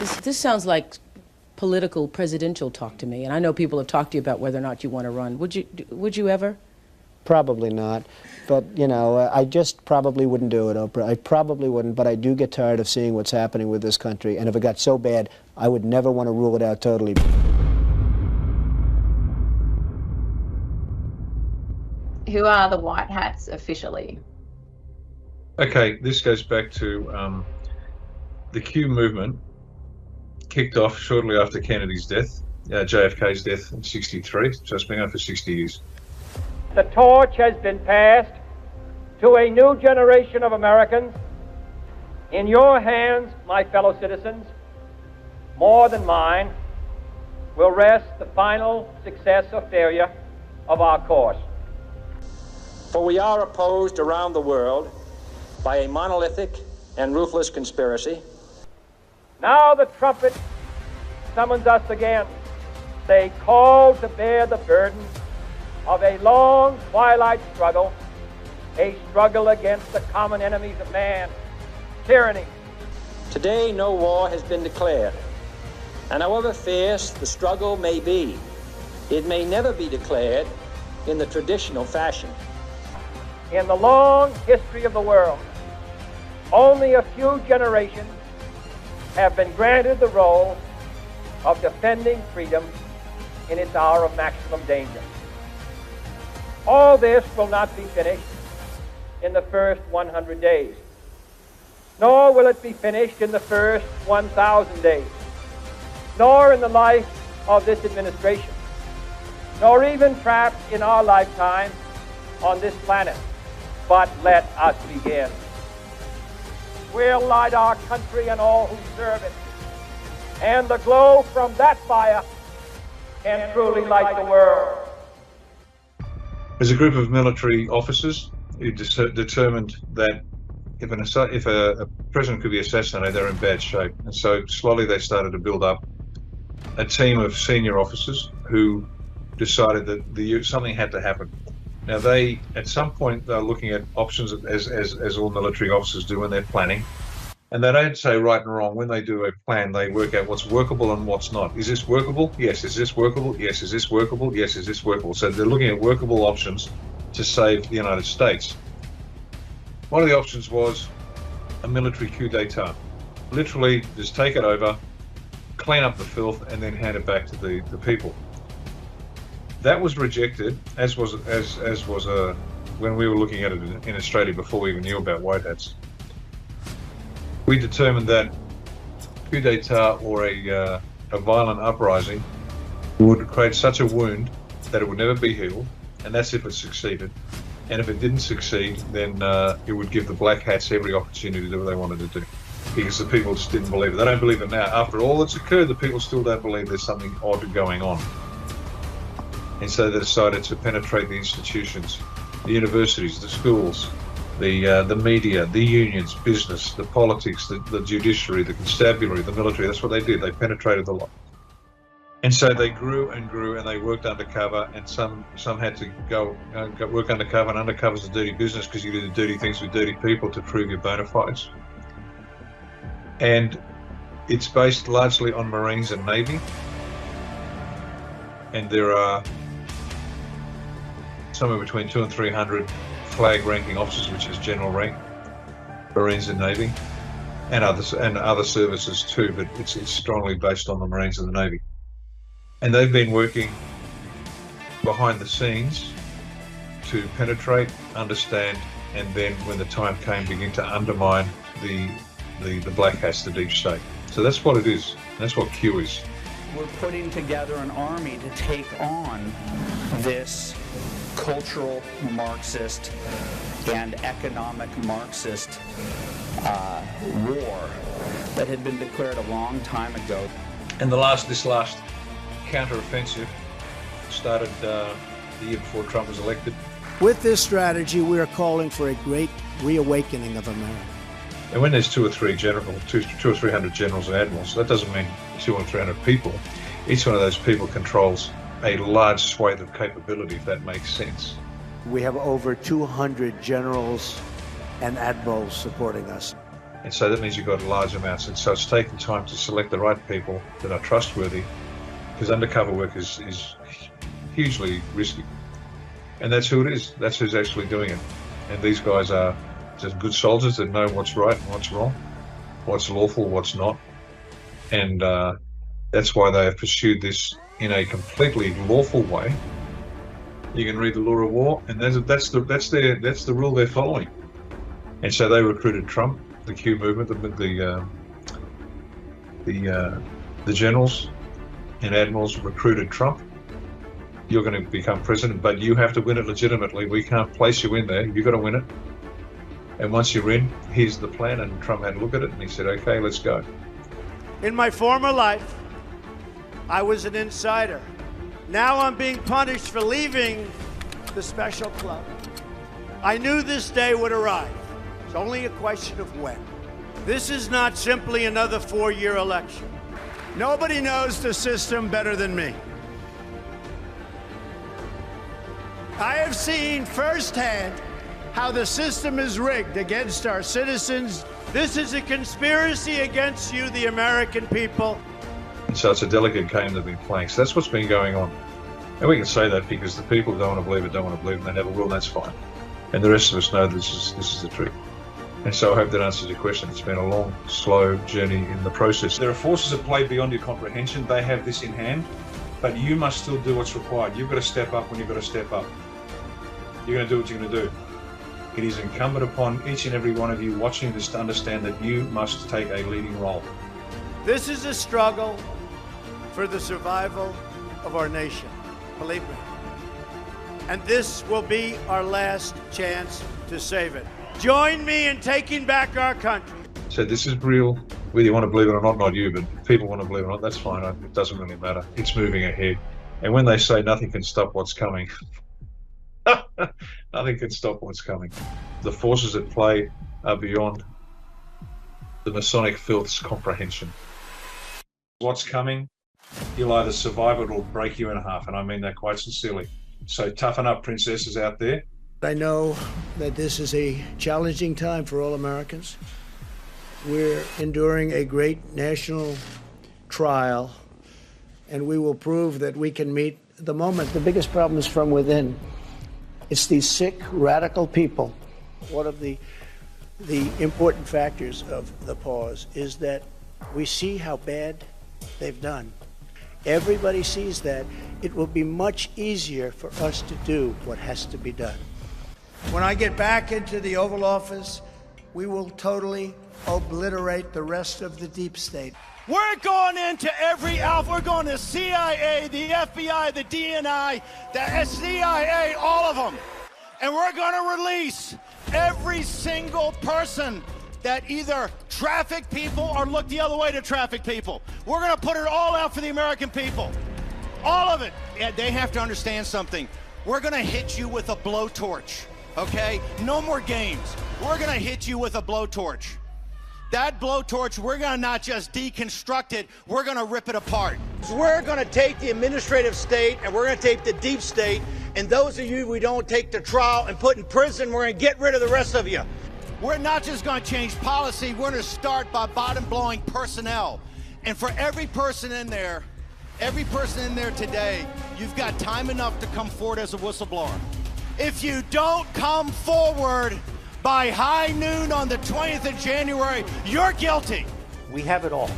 This sounds like political presidential talk to me, and I know people have talked to you about whether or not you want to run. Would you ever? Probably not, but you know, I just probably wouldn't do it, Oprah. I probably wouldn't, but I do get tired of seeing what's happening with this country, and if it got so bad, I would never want to rule it out totally. Who are the White Hats officially? Okay, this goes back to the Q movement. Kicked off shortly after Kennedy's death, JFK's death in '63, so it's been going for 60 years. The torch has been passed to a new generation of Americans. In your hands, my fellow citizens, more than mine, will rest the final success or failure of our course. For we are opposed around the world by a monolithic and ruthless conspiracy. Now the trumpet summons us again. They call to bear the burden of a long twilight struggle, a struggle against the common enemies of man, tyranny. Today no war has been declared, and however fierce the struggle may be, it may never be declared in the traditional fashion. In the long history of the world, only a few generations have been granted the role of defending freedom in its hour of maximum danger. All this will not be finished in the first 100 days, nor will it be finished in the first 1,000 days, nor in the life of this administration, nor even perhaps in our lifetime on this planet. But let us begin. We'll light our country and all who serve it, and the glow from that fire can truly light the world. There's a group of military officers who determined that if a president could be assassinated, they're in bad shape. And so slowly they started to build up a team of senior officers who decided that something had to happen. Now at some point, they're looking at options as all military officers do when they're planning. And they don't say right and wrong. When they do a plan, they work out what's workable and what's not. Is this workable? Yes. Is this workable? Yes. Is this workable? Yes. Is this workable? So they're looking at workable options to save the United States. One of the options was a military coup d'etat. Literally, just take it over, clean up the filth, and then hand it back to the people. That was rejected, as was when we were looking at it in Australia before we even knew about White Hats. We determined that coup d'etat or a violent uprising would create such a wound that it would never be healed, and that's if it succeeded. And if it didn't succeed, then it would give the Black Hats every opportunity to do what they wanted to do, because the people just didn't believe it. They don't believe it now. After all that's occurred, the people still don't believe there's something odd going on. And so they decided to penetrate the institutions, the universities, the schools, the media, the unions, business, the politics, the judiciary, the constabulary, the military. That's what they did. They penetrated the lot. And so they grew and grew, and they worked undercover, and some had to go work undercover, and undercover's a dirty business because you do the dirty things with dirty people to prove your bona fides. And it's based largely on Marines and Navy. And there are somewhere between 200 and 300 flag ranking officers, which is general rank, Marines and Navy, and other services too, but it's strongly based on the Marines and the Navy. And they've been working behind the scenes to penetrate, understand, and then when the time came, begin to undermine the Black Hats, the deep state. So that's what it is. That's what Q is. We're putting together an army to take on this cultural Marxist and economic Marxist war that had been declared a long time ago. And this last counter-offensive started the year before Trump was elected. With this strategy, we are calling for a great reawakening of America. And when there's 200 or 300 generals and admirals, that doesn't mean 200 or 300 people. Each one of those people controls a large swathe of capability, if that makes sense. We have over 200 generals and admirals supporting us. And so that means you've got large amounts. And so it's taken time to select the right people that are trustworthy, because undercover work is hugely risky. And that's who it is. That's who's actually doing it. And these guys are just good soldiers that know what's right and what's wrong, what's lawful, what's not. And that's why they have pursued this in a completely lawful way. You can read the Law of War, and that's the rule they're following. And so they recruited Trump, the Q movement, the generals and admirals recruited Trump. You're going to become president, but you have to win it legitimately. We can't place you in there. You've got to win it. And once you're in, here's the plan. And Trump had a look at it and he said, okay, let's go. In my former life, I was an insider. Now I'm being punished for leaving the special club. I knew this day would arrive. It's only a question of when. This is not simply another 4-year election. Nobody knows the system better than me. I have seen firsthand how the system is rigged against our citizens. This is a conspiracy against you, the American people. And so it's a delicate game they've been playing. So that's what's been going on. And we can say that because the people who don't want to believe it, don't want to believe it, and they never will, and that's fine. And the rest of us know this is the truth. And so I hope that answers your question. It's been a long, slow journey in the process. There are forces at play beyond your comprehension. They have this in hand, but you must still do what's required. You've got to step up when you've got to step up. You're going to do what you're going to do. It is incumbent upon each and every one of you watching this to understand that you must take a leading role. This is a struggle for the survival of our nation, believe me. And this will be our last chance to save it. Join me in taking back our country. So this is real. Whether you want to believe it or not, not you, but if people want to believe it or not, that's fine. It doesn't really matter. It's moving ahead. And when they say nothing can stop what's coming, nothing can stop what's coming. The forces at play are beyond the Masonic filth's comprehension. What's coming, you'll either survive it or break you in half, and I mean that quite sincerely. So toughen up, princesses out there. I know that this is a challenging time for all Americans. We're enduring a great national trial, and we will prove that we can meet the moment. The biggest problem is from within. It's these sick, radical people. One of the important factors of the pause is that we see how bad they've done. Everybody sees that. It will be much easier for us to do what has to be done. When I get back into the Oval Office, we will totally obliterate the rest of the deep state. We're going into every alpha. We're going to CIA, the FBI, the DNI, the CIA, all of them. And we're going to release every single person that either traffic people or look the other way to traffic people. We're going to put it all out for the American people. All of it. Yeah, they have to understand something. We're going to hit you with a blowtorch, okay? No more games. We're going to hit you with a blowtorch. That blowtorch, we're going to not just deconstruct it, we're going to rip it apart. We're going to take the administrative state and we're going to take the deep state, and those of you we don't take to trial and put in prison, we're going to get rid of the rest of you. We're not just going to change policy, we're going to start by bottom-blowing personnel. And for every person in there today, you've got time enough to come forward as a whistleblower. If you don't come forward by high noon on the 20th of January, you're guilty. We have it all.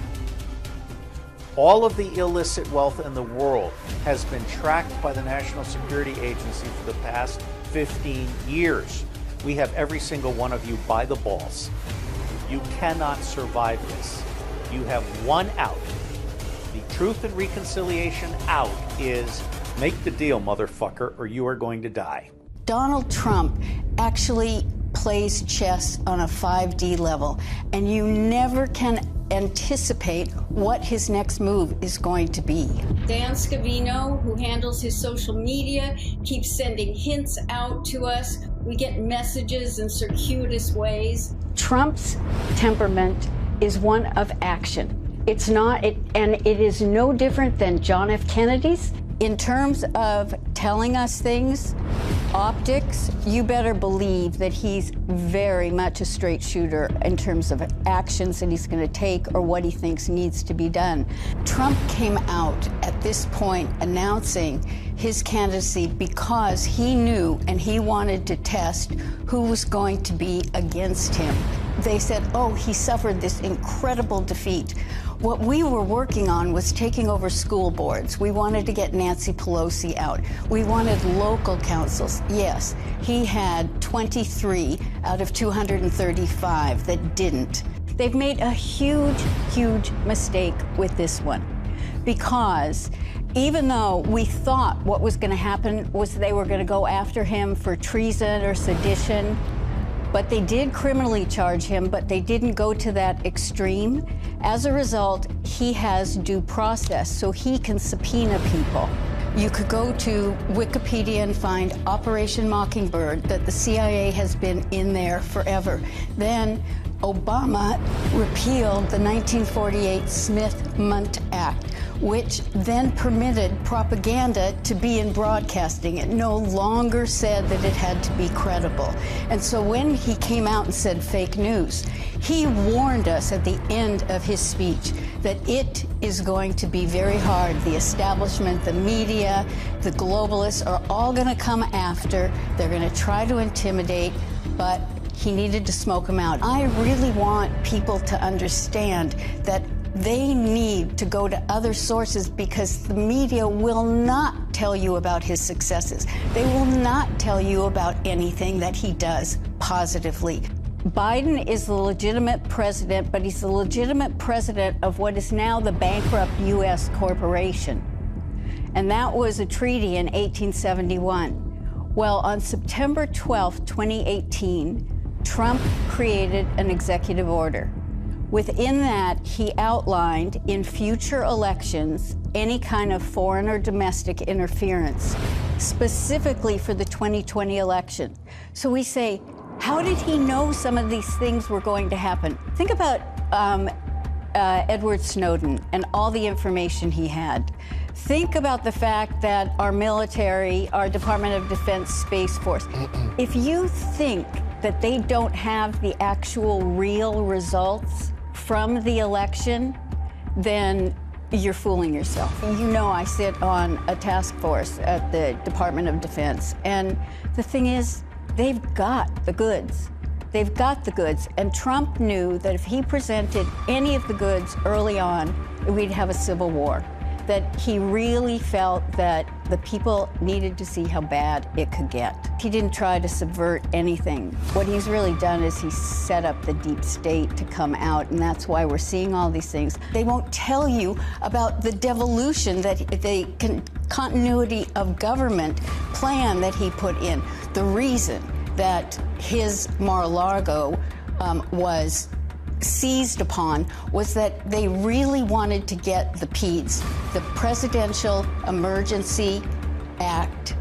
All of the illicit wealth in the world has been tracked by the National Security Agency for the past 15 years. We have every single one of you by the balls. You cannot survive this. You have one out. The Truth and Reconciliation out is make the deal, motherfucker, or you are going to die. Donald Trump actually plays chess on a 5D level, and you never can anticipate what his next move is going to be. Dan Scavino, who handles his social media, keeps sending hints out to us. We get messages in circuitous ways. Trump's temperament is one of action. It's not, and it is no different than John F. Kennedy's. in terms of telling us things, optics, you better believe that he's very much a straight shooter in terms of actions that he's going to take or what he thinks needs to be done. Trump came out at this point announcing his candidacy because he knew and he wanted to test who was going to be against him. They said, oh, he suffered this incredible defeat. What we were working on was taking over school boards. We wanted to get Nancy Pelosi out. We wanted local councils. Yes, he had 23 out of 235 that didn't. They've made a huge, huge mistake with this one, because even though we thought what was going to happen was they were going to go after him for treason or sedition, but they did criminally charge him, but they didn't go to that extreme. As a result, he has due process, so he can subpoena people. You could go to Wikipedia and find Operation Mockingbird, that the CIA has been in there forever. Then Obama repealed the 1948 Smith-Mundt Act, which then permitted propaganda to be in broadcasting. It no longer said that it had to be credible. And so when he came out and said fake news, he warned us at the end of his speech that it is going to be very hard. The establishment, the media, the globalists are all going to come after. They're going to try to intimidate, but he needed to smoke them out. I really want people to understand that they need to go to other sources, because the media will not tell you about his successes. They will not tell you about anything that he does positively. Biden is the legitimate president, but he's the legitimate president of what is now the bankrupt U.S. corporation. And that was a treaty in 1871. Well, on September 12, 2018, Trump created an executive order. Within that, he outlined in future elections any kind of foreign or domestic interference, specifically for the 2020 election. So we say, how did he know some of these things were going to happen? Think about Edward Snowden and all the information he had. Think about the fact that our military, our Department of Defense Space Force, if you think that they don't have the actual real results from the election, then you're fooling yourself. You know, I sit on a task force at the Department of Defense, and the thing is, they've got the goods. They've got the goods, and Trump knew that if he presented any of the goods early on, we'd have a civil war. That he really felt that the people needed to see how bad it could get. He didn't try to subvert anything. What he's really done is he's set up the deep state to come out, and that's why we're seeing all these things. They won't tell you about the devolution, that the continuity of government plan that he put in. The reason that his Mar-a-Lago was seized upon was that they really wanted to get the PEDS, the Presidential Emergency Act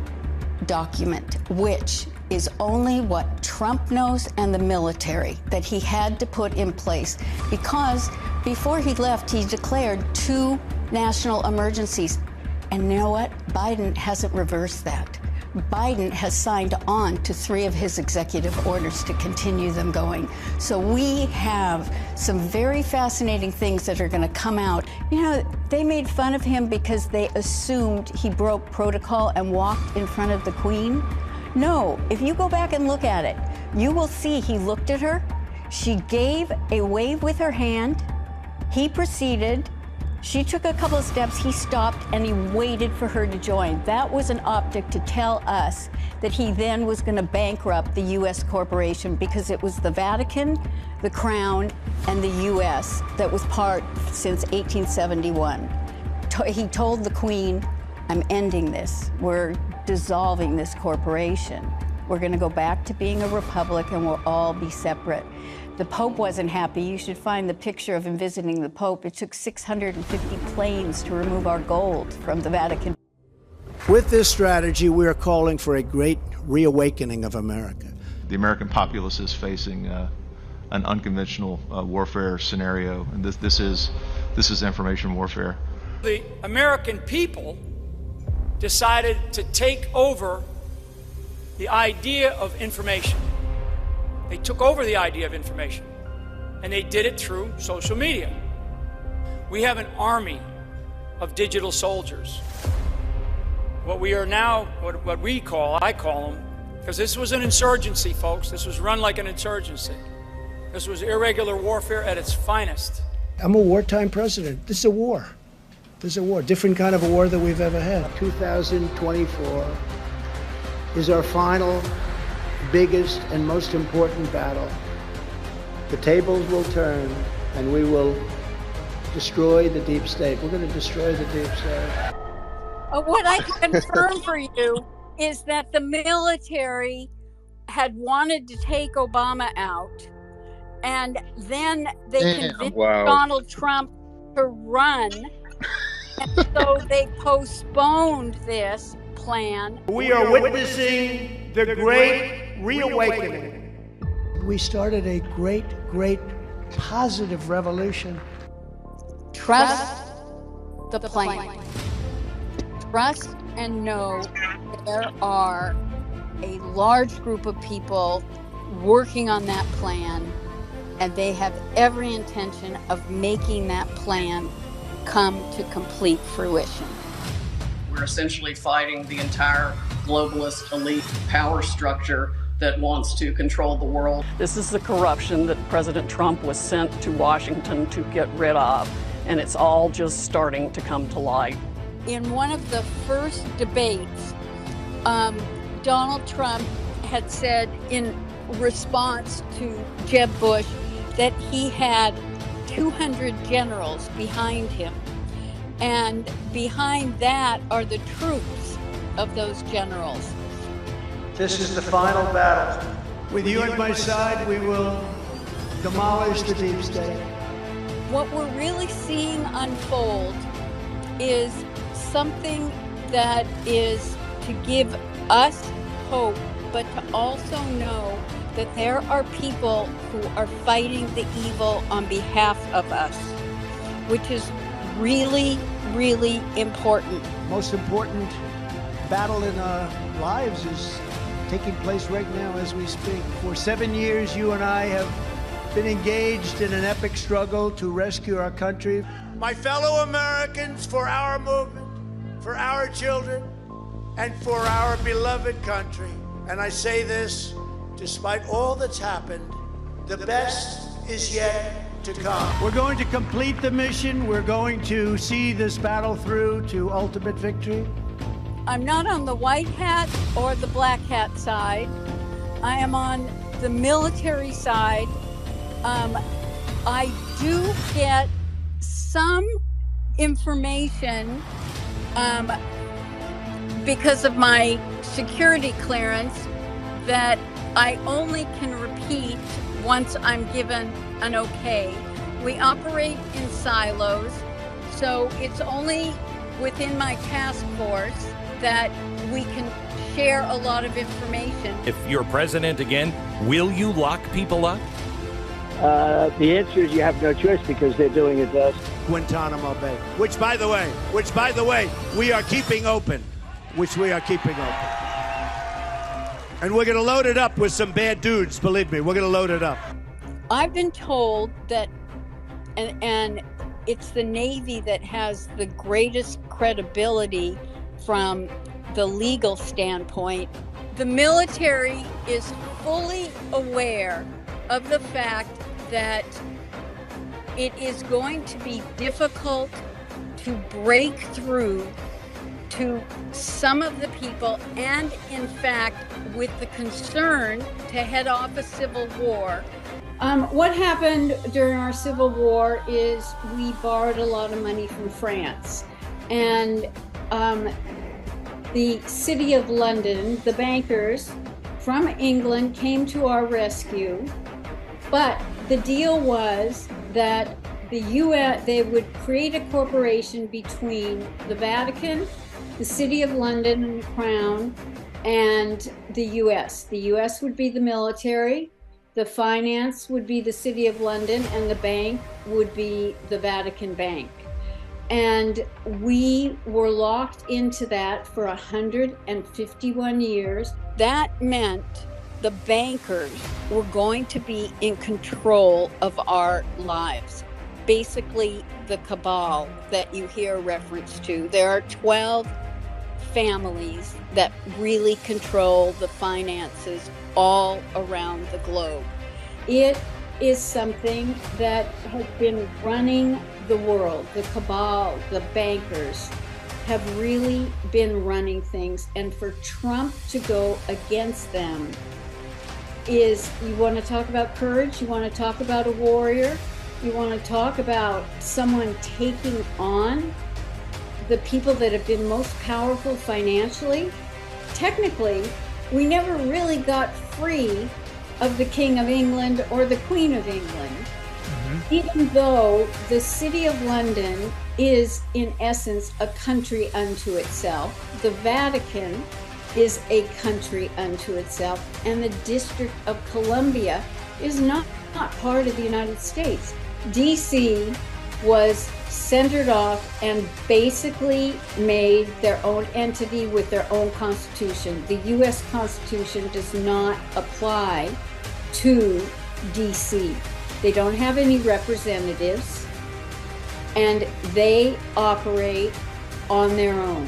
document, which is only what Trump knows and the military, that he had to put in place. Because before he left, he declared 2 national emergencies. And you know what? Biden hasn't reversed that. Biden has signed on to 3 of his executive orders to continue them going. So we have some very fascinating things that are going to come out. You know, they made fun of him because they assumed he broke protocol and walked in front of the Queen. No, if you go back and look at it, you will see he looked at her. She gave a wave with her hand. He proceeded. She took a couple of steps, he stopped, and he waited for her to join. That was an optic to tell us that he then was going to bankrupt the U.S. corporation, because it was the Vatican, the Crown, and the U.S. that was part since 1871. He told the Queen, I'm ending this. We're dissolving this corporation. We're going to go back to being a republic, and we'll all be separate. The Pope wasn't happy. You should find the picture of him visiting the Pope. It took 650 planes to remove our gold from the Vatican. With this strategy, we are calling for a great reawakening of America. The American populace is facing an unconventional warfare scenario, and this is information warfare. The American people decided to take over the idea of information. They took over the idea of information, and they did it through social media. We have an army of digital soldiers. What we are now, what I call them, because this was an insurgency, folks. This was run like an insurgency. This was irregular warfare at its finest. I'm a wartime president. This is a war. This is a war, different kind of a war than we've ever had. 2024 is our final, biggest, and most important battle. The tables will turn, and we will destroy the deep state. We're going to destroy the deep state. What I can confirm for you is that the military had wanted to take Obama out, and then they convinced Donald Trump to run, and so they postponed this plan. We are witnessing the great reawakening. We started a great, great positive revolution. Trust the plan. Trust and know there are a large group of people working on that plan, and they have every intention of making that plan come to complete fruition. We're essentially fighting the entire globalist elite power structure that wants to control the world. This is the corruption that President Trump was sent to Washington to get rid of, and it's all just starting to come to light. In one of the first debates, Donald Trump had said in response to Jeb Bush that he had 200 generals behind him. And behind that are the troops of those generals. This is the final battle. With you at my side, we will demolish the deep state. What we're really seeing unfold is something that is to give us hope, but to also know that there are people who are fighting the evil on behalf of us, which is really, really important. Most important battle in our lives is taking place right now as we speak. For 7 years, you and I have been engaged in an epic struggle to rescue our country. My fellow Americans, for our movement, for our children, and for our beloved country. And I say this, despite all that's happened, the best is yet to come. We're going to complete the mission. We're going to see this battle through to ultimate victory. I'm not on the white hat or the black hat side. I am on the military side. I do get some information because of my security clearance that I only can repeat once I'm given an okay. We operate in silos, so it's only within my task force that we can share a lot of information. If you're president again, will you lock people up? The answer is you have no choice because they're doing it to us. Guantanamo Bay, which by the way, we are keeping open. And we're going to load it up with some bad dudes, believe me. We're going to load it up. I've been told that, and it's the Navy that has the greatest credibility from the legal standpoint. The military is fully aware of the fact that it is going to be difficult to break through to some of the people, and in fact, with the concern to head off a civil war. What happened during our Civil War is we borrowed a lot of money from France. And the City of London, the bankers from England came to our rescue. But the deal was that the US, they would create a corporation between the Vatican, the City of London and the Crown, and the US. The US would be the military, the finance would be the City of London, and the bank would be the Vatican Bank. And we were locked into that for 151 years. That meant the bankers were going to be in control of our lives. Basically, the cabal that you hear reference to. There are 12 families that really control the finances all around the globe. It is something that has been running the world. The cabal, the bankers have really been running things. And for Trump to go against them is, you want to talk about courage? You want to talk about a warrior? You want to talk about someone taking on the people that have been most powerful financially? Technically, we never really got free of the King of England or the Queen of England, even though the City of London is, in essence, a country unto itself. The Vatican is a country unto itself, and the District of Columbia is not part of the United States. DC was centered off and basically made their own entity with their own constitution. The U.S. Constitution does not apply to DC. They don't have any representatives, and they operate on their own.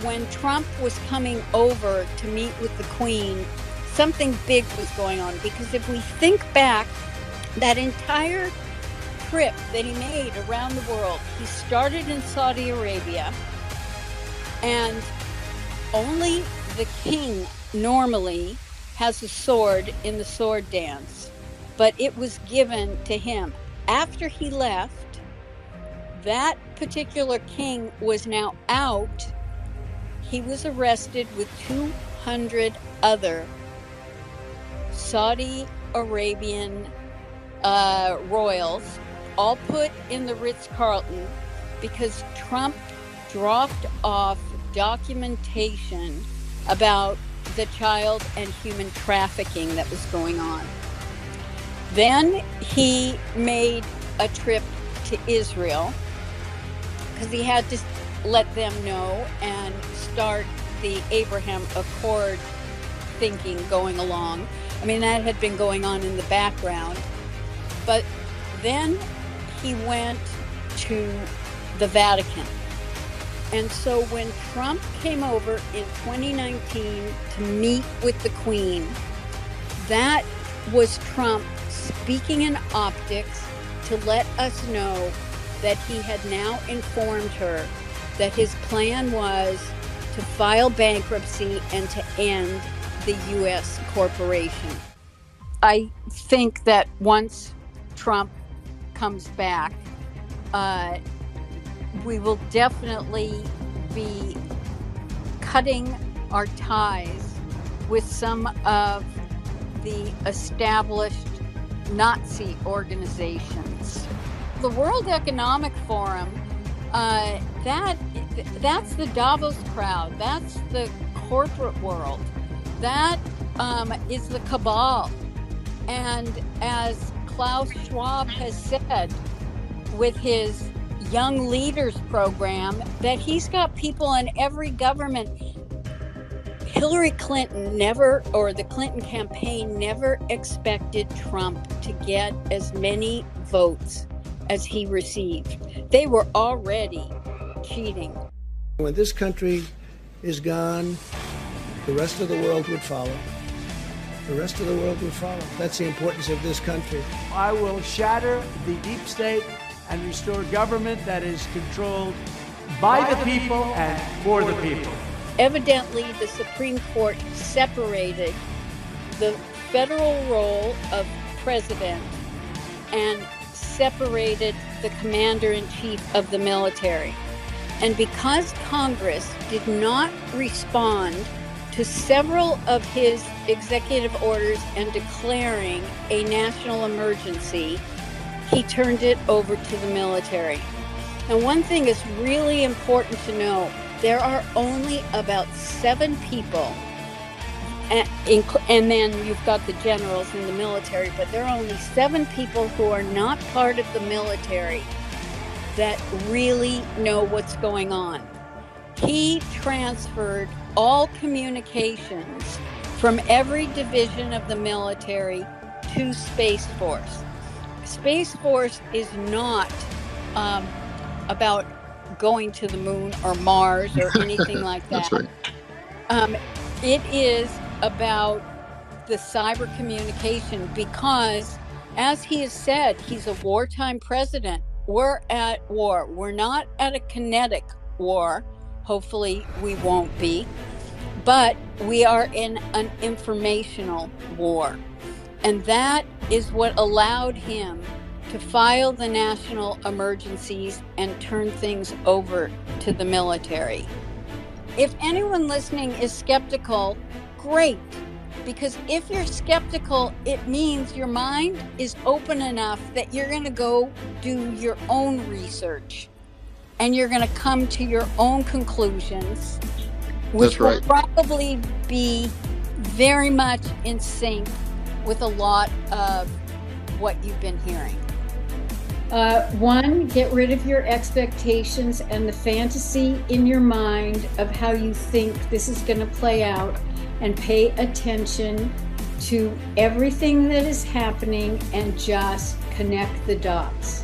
When Trump was coming over to meet with the Queen, something big was going on, because if we think back, that entire trip that he made around the world, he started in Saudi Arabia, and only the king normally has a sword in the sword dance, but it was given to him. After he left, that particular king was now out. He was arrested with 200 other Saudi Arabian royals, all put in the Ritz-Carlton because Trump dropped off documentation about the child and human trafficking that was going on. Then he made a trip to Israel because he had to let them know and start the Abraham Accord thinking going along. I mean, that had been going on in the background. But then he went to the Vatican. And so when Trump came over in 2019 to meet with the Queen, that was Trump speaking in optics to let us know that he had now informed her that his plan was to file bankruptcy and to end the U.S. corporation. I think that once Trump comes back, we will definitely be cutting our ties with some of the established Nazi organizations. The World Economic Forum, that's the Davos crowd. That's the corporate world. That is the cabal. And as Klaus Schwab has said with his Young Leaders program, that he's got people in every government. Hillary Clinton never, or the Clinton campaign never expected Trump to get as many votes as he received. They were already cheating. When this country is gone, the rest of the world would follow. The rest of the world would follow. That's the importance of this country. I will shatter the deep state and restore government that is controlled by the people and for the people. Evidently, the Supreme Court separated the federal role of president and separated the commander-in-chief of the military. And because Congress did not respond to several of his executive orders and declaring a national emergency, he turned it over to the military. And one thing is really important to know. There are only about 7 people, and then you've got the generals in the military, but there are only 7 people who are not part of the military that really know what's going on. He transferred all communications from every division of the military to Space Force. Space Force is not about going to the moon or Mars or anything like that. That's right. It is about the cyber communication because, as he has said, he's a wartime president. We're at war. We're not at a kinetic war. Hopefully we won't be. But we are in an informational war. And that is what allowed him to file the national emergencies and turn things over to the military. If anyone listening is skeptical, great. Because if you're skeptical, it means your mind is open enough that you're going to go do your own research and you're going to come to your own conclusions, which will probably be very much in sync with a lot of what you've been hearing. One, get rid of your expectations and the fantasy in your mind of how you think this is going to play out, and pay attention to everything that is happening and just connect the dots.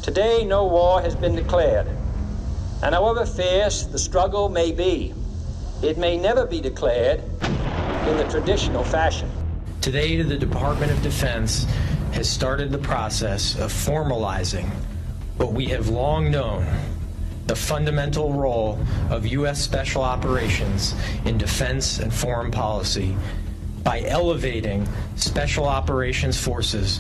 Today, no war has been declared, and however fierce the struggle may be, it may never be declared in the traditional fashion. Today, the Department of Defense has started the process of formalizing what we have long known, the fundamental role of U.S. Special Operations in defense and foreign policy by elevating Special Operations forces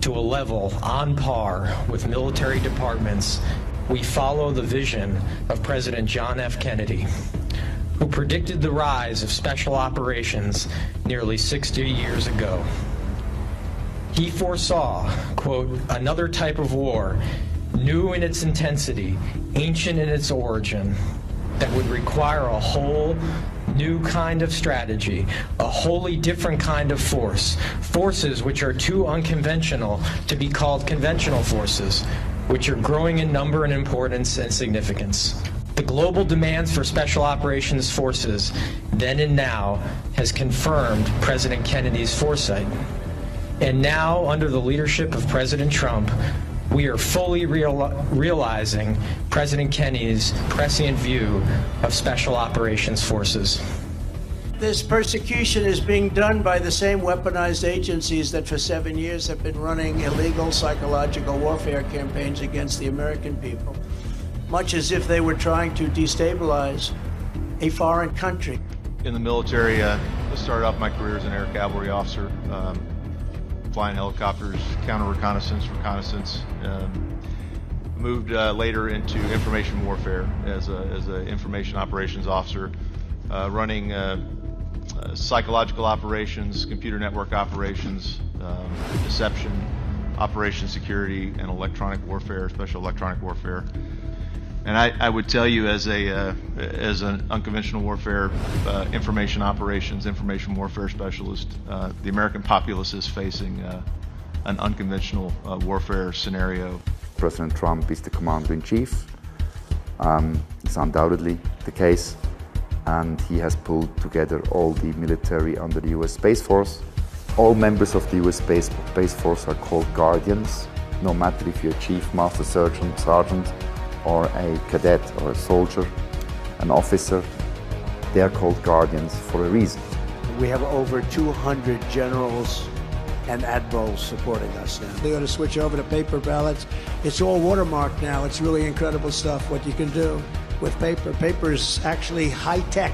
to a level on par with military departments. We follow the vision of President John F. Kennedy, who predicted the rise of Special Operations nearly 60 years ago. He foresaw, quote, another type of war, new in its intensity, ancient in its origin, that would require a whole new kind of strategy, a wholly different kind of force, forces which are too unconventional to be called conventional forces, which are growing in number and importance and significance. The global demands for Special Operations forces, then and now, has confirmed President Kennedy's foresight. And now, under the leadership of President Trump, we are fully realizing President Kennedy's prescient view of Special Operations forces. This persecution is being done by the same weaponized agencies that for 7 years have been running illegal psychological warfare campaigns against the American people, much as if they were trying to destabilize a foreign country. In the military, I started off my career as an air cavalry officer, flying helicopters, counter-reconnaissance, reconnaissance. Moved later into information warfare as an information operations officer, running psychological operations, computer network operations, deception, operation security, and electronic warfare, special electronic warfare. And I would tell you, as an unconventional warfare, information operations, information warfare specialist, the American populace is facing an unconventional warfare scenario. President Trump is the commander-in-chief. It's undoubtedly the case, and he has pulled together all the military under the U.S. Space Force. All members of the U.S. Space Force are called guardians, no matter if you're a chief, master sergeant, or a cadet or a soldier, an officer. They are called guardians for a reason. We have over 200 generals and admirals supporting us now. They're going to switch over to paper ballots. It's all watermarked now. It's really incredible stuff what you can do with paper. Paper is actually high tech.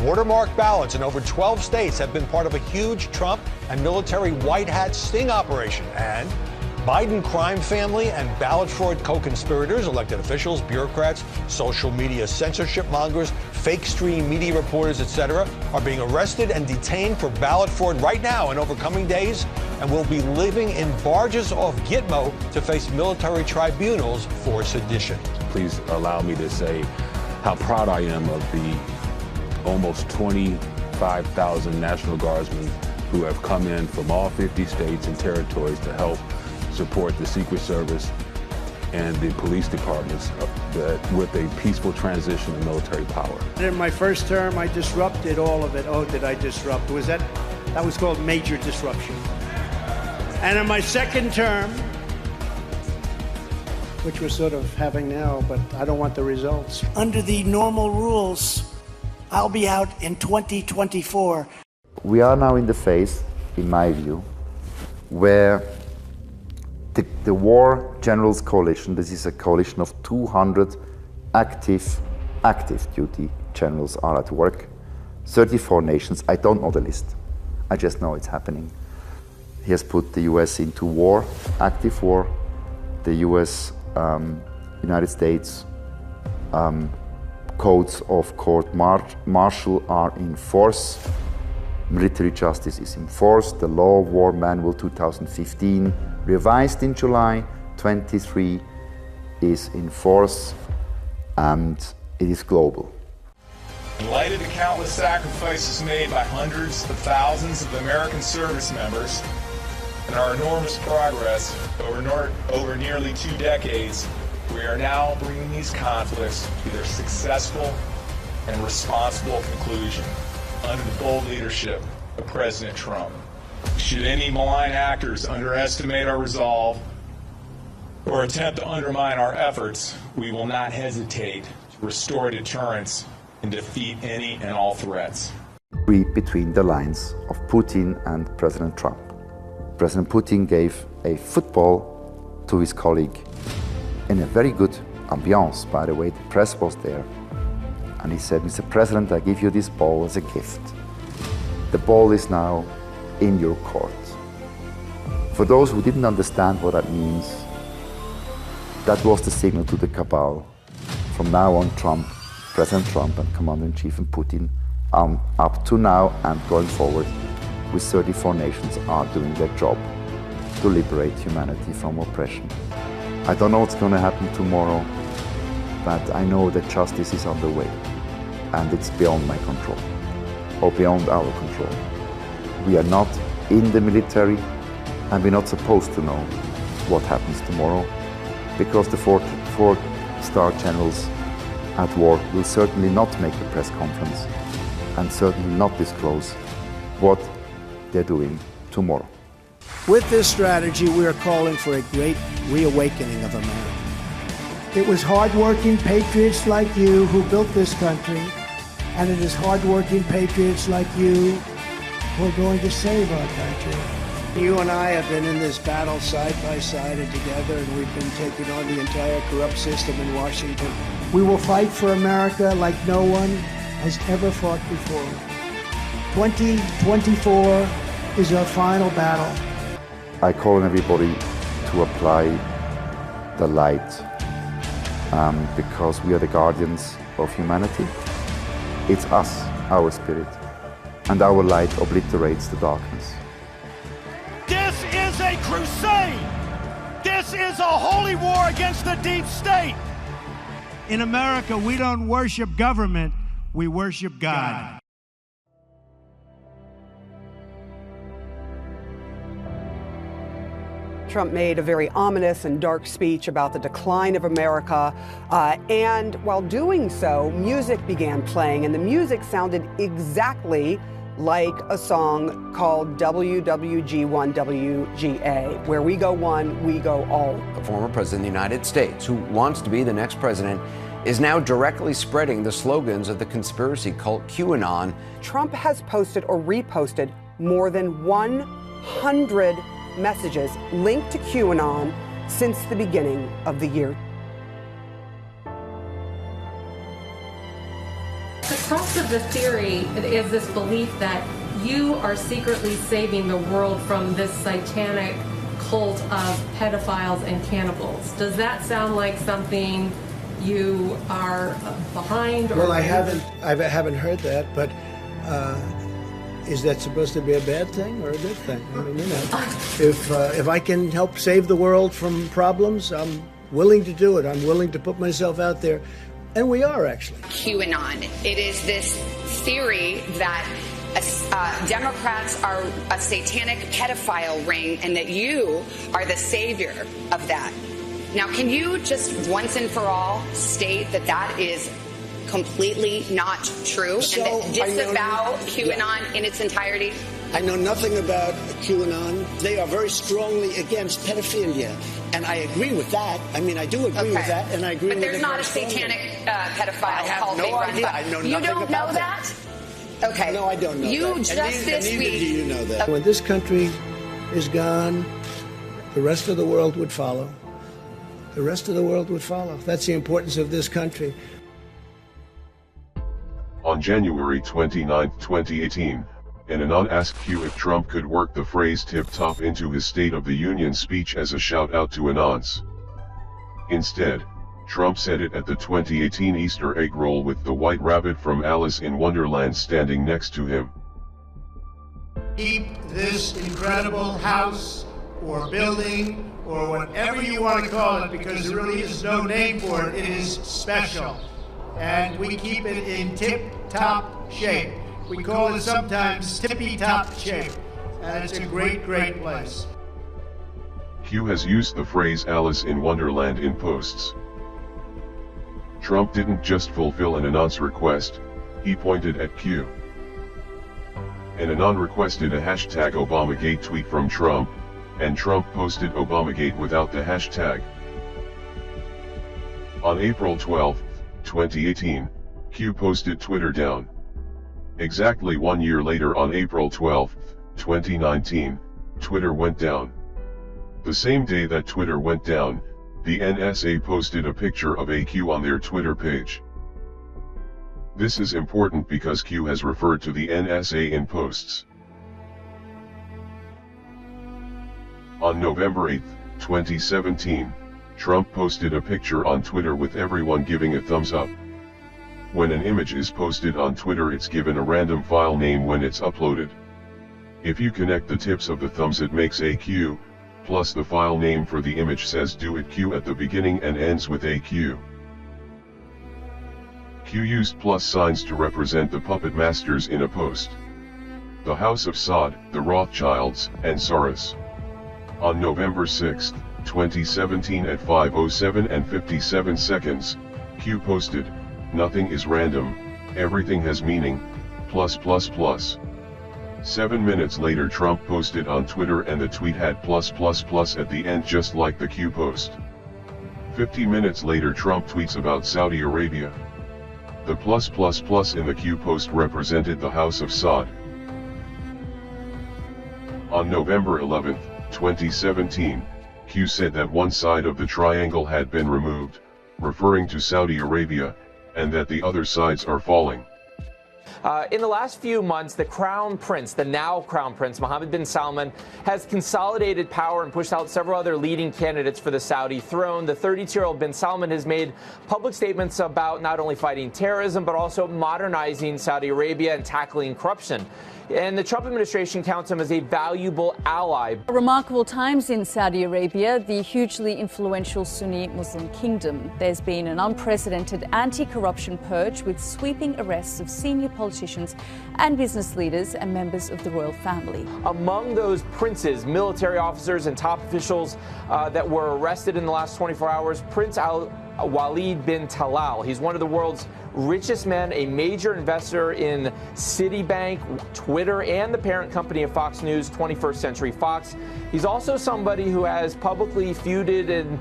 Watermark ballots in over 12 states have been part of a huge Trump and military white hat sting operation. And Biden crime family and ballot fraud co-conspirators, elected officials, bureaucrats, social media censorship mongers, fake stream media reporters, etc., are being arrested and detained for ballot fraud right now and over coming days, and will be living in barges off Gitmo to face military tribunals for sedition. Please allow me to say how proud I am of the almost 25,000 National Guardsmen who have come in from all 50 states and territories to help support the Secret Service and the police departments with a peaceful transition of military power. In my first term, I disrupted all of it. Oh, did I disrupt? That was called major disruption. And in my second term, which we're sort of having now, but I don't want the results. Under the normal rules, I'll be out in 2024. We are now in the phase, in my view, where the War Generals Coalition, this is a coalition of 200 active duty generals are at work, 34 nations. I don't know the list. I just know it's happening. He has put the US into war, active war. The US, United States codes of court martial are in force. Military justice is enforced. The Law of War Manual 2015, revised in July 23, is in force, and it is global. In light of the countless sacrifices made by hundreds of thousands of American service members and our enormous progress over nearly 2 decades, we are now bringing these conflicts to their successful and responsible conclusion under the bold leadership of President Trump. Should any malign actors underestimate our resolve or attempt to undermine our efforts, we will not hesitate to restore deterrence and defeat any and all threats. Read between the lines of Putin and President Trump. President Putin gave a football to his colleague in a very good ambiance, by the way. The press was there. And he said, Mr. President, I give you this ball as a gift. The ball is now in your court. For those who didn't understand what that means, that was the signal to the cabal. From now on, President Trump and Commander-in-Chief and Putin, up to now and going forward, with 34 nations, are doing their job to liberate humanity from oppression. I don't know what's going to happen tomorrow, but I know that justice is on the way, and it's beyond my control, or beyond our control. We are not in the military, and we're not supposed to know what happens tomorrow, because the four-star generals at war will certainly not make a press conference, and certainly not disclose what they're doing tomorrow. With this strategy, we are calling for a great reawakening of America. It was hardworking patriots like you who built this country, and it is hardworking patriots like you who are going to save our country. You and I have been in this battle side by side and together, and we've been taking on the entire corrupt system in Washington. We will fight for America like no one has ever fought before. 2024 is our final battle. I call on everybody to apply the light, because we are the guardians of humanity. It's us, our spirit, and our light obliterates the darkness. This is a crusade! This is a holy war against the deep state! In America, we don't worship government, we worship God. Trump made a very ominous and dark speech about the decline of America, and while doing so, music began playing, and the music sounded exactly like a song called WWG1WGA, where we go one, we go all. The former president of the United States, who wants to be the next president, is now directly spreading the slogans of the conspiracy cult QAnon. Trump has posted or reposted more than 100 messages linked to QAnon since the beginning of the year. The crux of the theory is this belief that you are secretly saving the world from this satanic cult of pedophiles and cannibals. Does that sound like something you are behind? Or Well, I haven't heard that, but is that supposed to be a bad thing or a good thing? I mean, you know, if I can help save the world from problems, I'm willing to do it. I'm willing to put myself out there. And we are, actually. QAnon. It is this theory that Democrats are a satanic pedophile ring and that you are the savior of that. Now, can you just once and for all state that that is completely not true So, and that disavow QAnon in its entirety? I know nothing about QAnon. They are very strongly against pedophilia. And I agree with that. I mean, I do agree with that, and I agree But with it. there's not a very strongly. satanic pedophile I have cult no being run idea. by. I know You nothing don't about know that. Okay. No, I don't know You that. just and this neither week. do you know that. When this country is gone, the rest of the world would follow. The rest of the world would follow. That's the importance of this country. On January 29, 2018, an anon asked Q if Trump could work the phrase "tip top" into his State of the Union speech as a shout-out to anons. Instead, Trump said it at the 2018 Easter egg roll with the White Rabbit from Alice in Wonderland standing next to him. Keep this incredible house or building or whatever you want to call it, because there really is no name for it. It is special. And we keep it in tip-top shape. We call it sometimes tippy-top shape. And it's a great, great place. Q has used the phrase Alice in Wonderland in posts. Trump didn't just fulfill an anon's request, he pointed at Q. An anon requested a hashtag Obamagate tweet from Trump, and Trump posted Obamagate without the hashtag. On April 12, 2018, Q posted Twitter down. Exactly 1 year later, on April 12, 2019, Twitter went down. The same day that Twitter went down, the NSA posted a picture of a Q on their Twitter page. This is important because Q has referred to the NSA in posts. On November 8, 2017, Trump posted a picture on Twitter with everyone giving a thumbs up. When an image is posted on Twitter, it's given a random file name when it's uploaded. If you connect the tips of the thumbs, it makes a Q, plus the file name for the image says "do it Q" at the beginning and ends with a Q. Q used plus signs to represent the puppet masters in a post. The House of Saud, the Rothschilds, and Soros. On November 6, 2017 at 5:07 and 57 seconds, Q posted, "Nothing is random, everything has meaning, plus plus plus." 7 minutes later, Trump posted on Twitter and the tweet had plus plus plus at the end, just like the Q post. 50 minutes later, Trump tweets about Saudi Arabia. The plus plus plus in the Q post represented the House of Saud. On November 11, 2017, Q said that one side of the triangle had been removed, referring to Saudi Arabia, and that the other sides are falling. In the last few months, the Crown Prince, the now Crown Prince, Mohammed bin Salman, has consolidated power and pushed out several other leading candidates for the Saudi throne. The 32-year-old bin Salman has made public statements about not only fighting terrorism, but also modernizing Saudi Arabia and tackling corruption. And the Trump administration counts him as a valuable ally. Remarkable times in Saudi Arabia, the hugely influential Sunni Muslim kingdom. There's been an unprecedented anti-corruption purge with sweeping arrests of senior politicians and business leaders and members of the royal family. Among those princes, military officers and top officials that were arrested in the last 24 hours, Prince Walid bin Talal. He's one of the world's richest men, a major investor in Citibank, Twitter, and the parent company of Fox News, 21st Century Fox. He's also somebody who has publicly feuded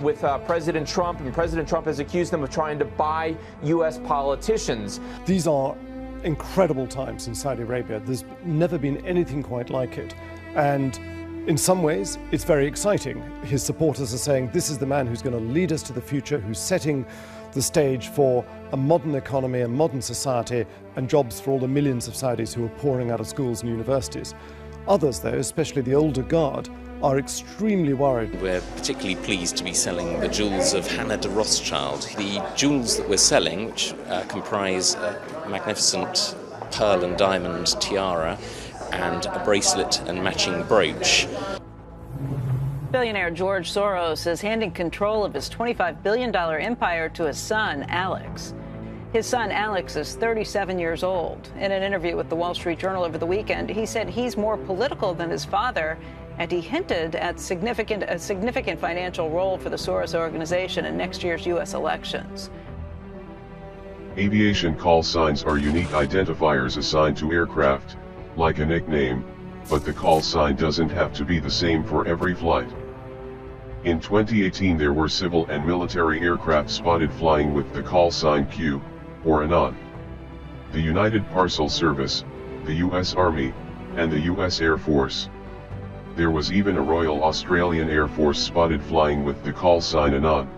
with President Trump, and President Trump has accused him of trying to buy U.S. politicians. These are incredible times in Saudi Arabia. There's never been anything quite like it. And in some ways, it's very exciting. His supporters are saying this is the man who's going to lead us to the future, who's setting the stage for a modern economy, a modern society, and jobs for all the millions of Saudis who are pouring out of schools and universities. Others, though, especially the older guard, are extremely worried. We're particularly pleased to be selling the jewels of Hannah de Rothschild. The jewels that we're selling, which comprise a magnificent pearl and diamond tiara and a bracelet and matching brooch. Billionaire George Soros is handing control of his $25 billion empire to his son, Alex. His son, Alex, is 37 years old. In an interview with the Wall Street Journal over the weekend, he said he's more political than his father And he hinted at a significant financial role for the Soros organization in next year's U.S. elections. Aviation call signs are unique identifiers assigned to aircraft, like a nickname, but the call sign doesn't have to be the same for every flight. In 2018 there were civil and military aircraft spotted flying with the call sign Q, or Anon. The United Parcel Service, the U.S. Army, and the U.S. Air Force. There was even a Royal Australian Air Force spotted flying with the call sign Anon.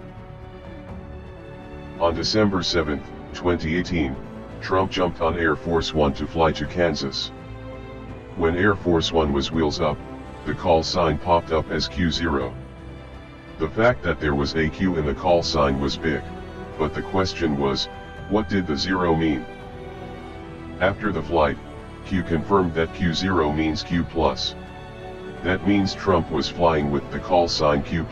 On December 7, 2018, Trump jumped on Air Force One to fly to Kansas. When Air Force One was wheels up, the call sign popped up as Q0. The fact that there was a Q in the call sign was big, but the question was, what did the zero mean? After the flight, Q confirmed that Q0 means Q+. That means Trump was flying with the call sign Q+.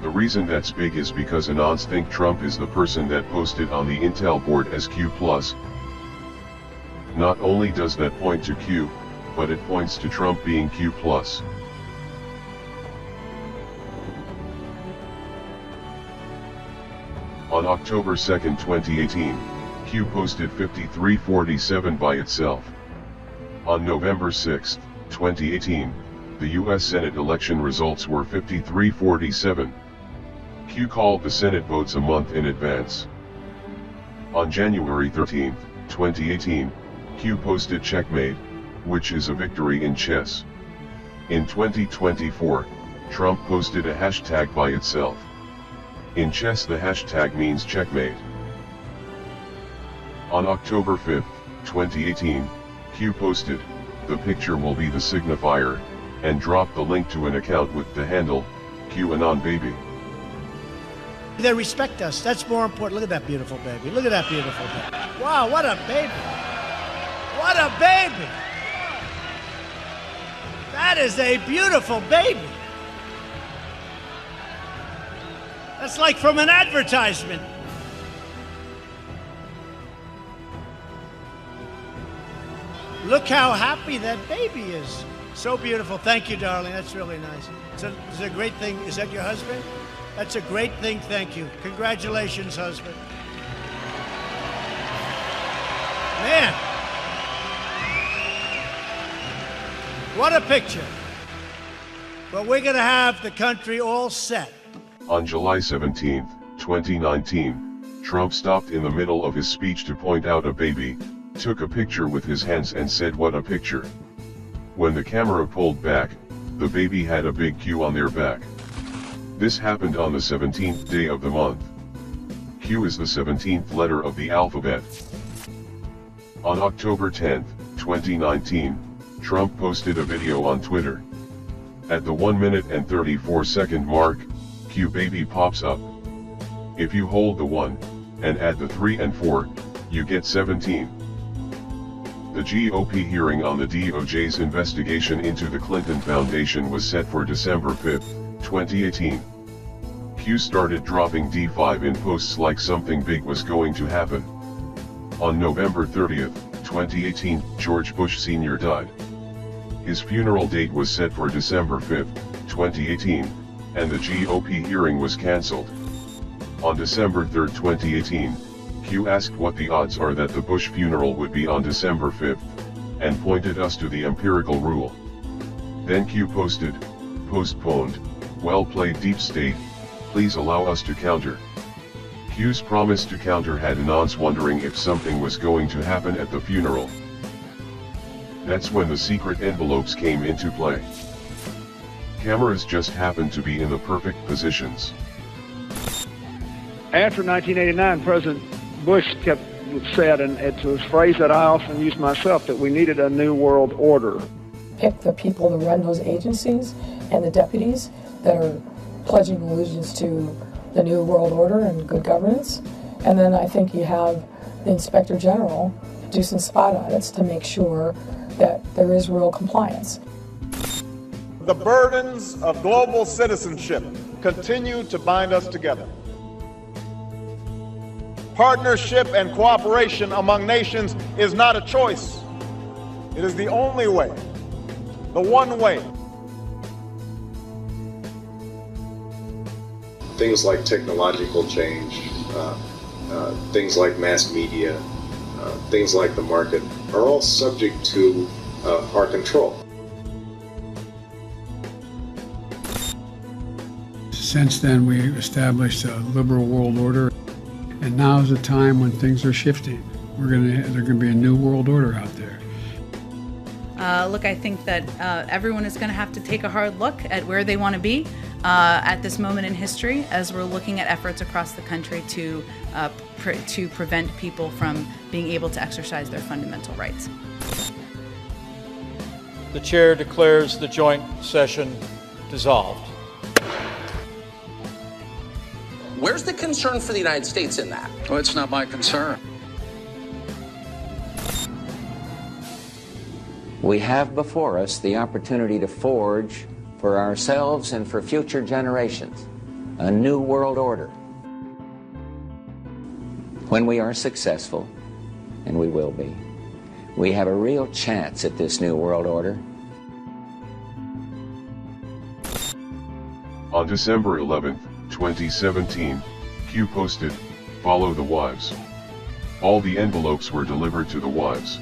The reason that's big is because Anons think Trump is the person that posted on the Intel board as Q+. Not only does that point to Q, but it points to Trump being Q+. On October 2, 2018, Q posted 5347 by itself. On November 6, 2018, the U.S. Senate election results were 5347. Q called the Senate votes a month in advance. On January 13, 2018, Q posted checkmate, which is a victory in chess. In 2024, Trump posted a hashtag by itself. In chess the hashtag means checkmate. On October 5, 2018, Q posted, "The picture will be the signifier," and dropped the link to an account with the handle, QAnon Baby. They respect us. That's more important. Look at that beautiful baby. Look at that beautiful baby. Wow, what a baby. What a baby. That is a beautiful baby. That's like from an advertisement. Look how happy that baby is. So beautiful. Thank you, darling. That's really nice. So, it's a great thing. Is that your husband? That's a great thing. Thank you. Congratulations, husband. Man. What a picture. But we're going to have the country all set. On July 17, 2019, Trump stopped in the middle of his speech to point out a baby, took a picture with his hands and said, "What a picture." When the camera pulled back, the baby had a big Q on their back. This happened on the 17th day of the month. Q is the 17th letter of the alphabet. On October 10, 2019, Trump posted a video on Twitter. At the 1 minute and 34 second mark, Q baby pops up. If you hold the 1, and add the 3 and 4, you get 17. The GOP hearing on the DOJ's investigation into the Clinton Foundation was set for December 5, 2018. Q started dropping D5 in posts like something big was going to happen. On November 30, 2018, George Bush Sr. died. His funeral date was set for December 5, 2018, and the GOP hearing was cancelled. On December 3, 2018, Q asked what the odds are that the Bush funeral would be on December 5th, and pointed us to the empirical rule. Then Q posted, "Postponed, well played Deep State, please allow us to counter." Q's promise to counter had Anons wondering if something was going to happen at the funeral. That's when the secret envelopes came into play. Cameras just happened to be in the perfect positions. After 1989, President Bush said, and it's a phrase that I often use myself, that we needed a new world order. Pick the people to run those agencies and the deputies that are pledging allegiance to the new world order and good governance. And then I think you have the Inspector General do some spot audits to make sure that there is real compliance. The burdens of global citizenship continue to bind us together. Partnership and cooperation among nations is not a choice. It is the only way the one way. Things like technological change, things like mass media, things like the market are all subject to our control. Since then, we established a liberal world order, and now is the time when things are shifting. There's going to be a new world order out there. Look, I think that everyone is going to have to take a hard look at where they want to be at this moment in history, as we're looking at efforts across the country to prevent people from being able to exercise their fundamental rights. The chair declares the joint session dissolved. Where's the concern for the United States in that? Well, it's not my concern. We have before us the opportunity to forge for ourselves and for future generations a new world order. When we are successful, and we will be, we have a real chance at this new world order. On December 11, 2017, Q posted, "Follow the wives." All the envelopes were delivered to the wives.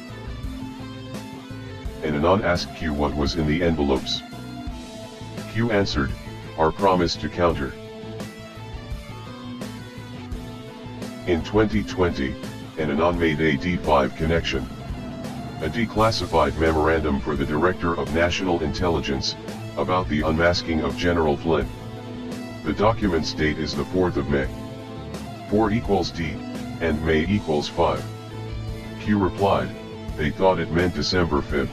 An anon asked Q what was in the envelopes. Q answered, "Our promise to counter." In 2020, an anon made a D5 connection. A declassified memorandum for the Director of National Intelligence, about the unmasking of General Flynn. The document's date is the 4th of May. 4 equals D, and May equals 5. Q replied, they thought it meant December 5th.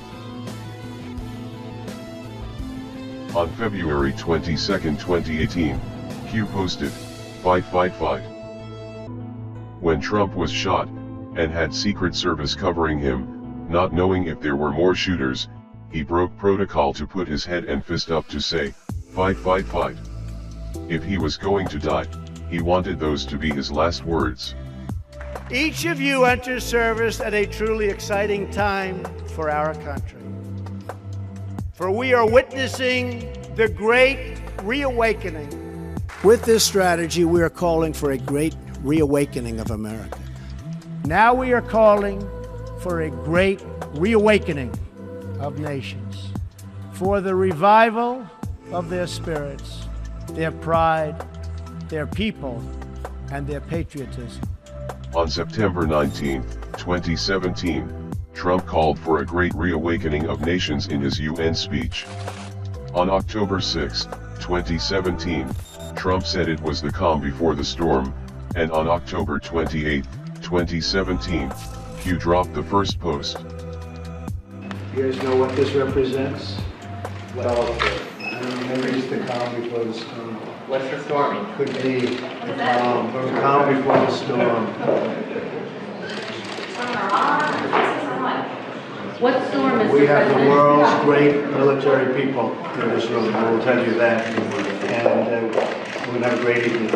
On February 22, 2018, Q posted, "Fight, fight, fight." When Trump was shot, and had Secret Service covering him, not knowing if there were more shooters, he broke protocol to put his head and fist up to say, "Fight, fight, fight." If he was going to die, he wanted those to be his last words. Each of you enters service at a truly exciting time for our country. For we are witnessing the great reawakening. With this strategy, we are calling for a great reawakening of America. Now we are calling for a great reawakening of nations, for the revival of their spirits, their pride, their people, and their patriotism. On September 19, 2017, Trump called for a great reawakening of nations in his UN speech. On October 6, 2017, Trump said it was the calm before the storm, and on October 28, 2017, Q dropped the first post. You guys know what this represents? Well, maybe just the calm before the storm. What's the storm? Could be the calm before the storm. What storm is We the have the president? world's great military people in this room. I will tell you that. And we're going to have a great evening.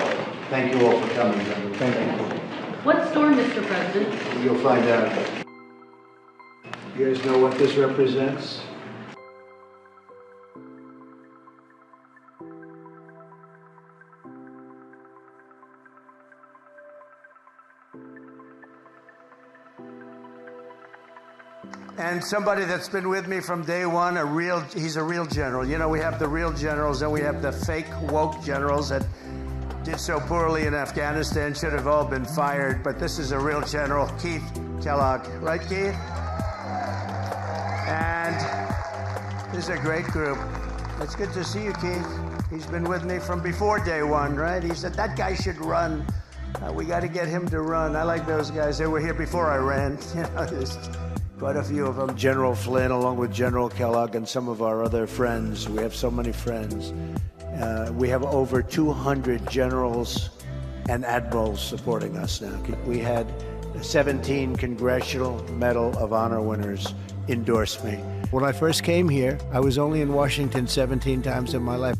Thank you all for coming. Thank you. What storm, Mr. President? You'll find out. You guys know what this represents? And somebody that's been with me from day one, he's a real general. You know, we have the real generals and we have the fake woke generals that did so poorly in Afghanistan, should have all been fired, but this is a real general, Keith Kellogg. Right, Keith? And this is a great group. It's good to see you, Keith. He's been with me from before day one, right? He said, that guy should run. We got to get him to run. I like those guys. They were here before I ran. You know, there's quite a few of them. General Flynn, along with General Kellogg and some of our other friends. We have so many friends. We have over 200 generals and admirals supporting us now. We had 17 Congressional Medal of Honor winners endorse me. When I first came here, I was only in Washington 17 times in my life.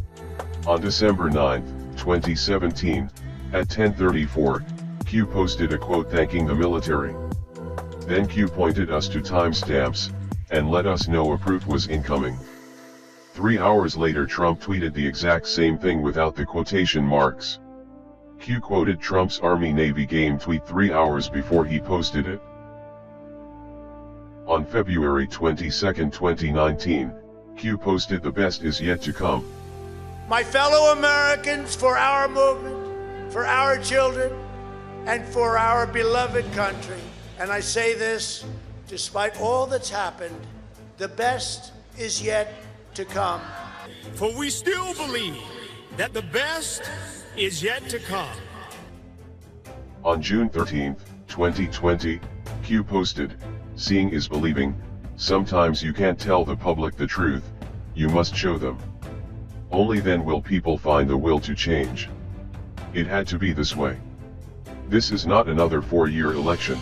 On December 9, 2017, at 10:34, Q posted a quote thanking the military. Then Q pointed us to timestamps, and let us know a proof was incoming. 3 hours later Trump tweeted the exact same thing without the quotation marks. Q quoted Trump's Army-Navy game tweet 3 hours before he posted it. On February 22, 2019, Q posted "The best is yet to come." My fellow Americans, for our movement, for our children, and for our beloved country, and I say this despite all that's happened, the best is yet to come. For we still believe that the best is yet to come. On June 13, 2020, Q posted, "Seeing is believing. Sometimes you can't tell the public the truth, you must show them. Only then will people find the will to change. It had to be this way. This is not another 4-year election.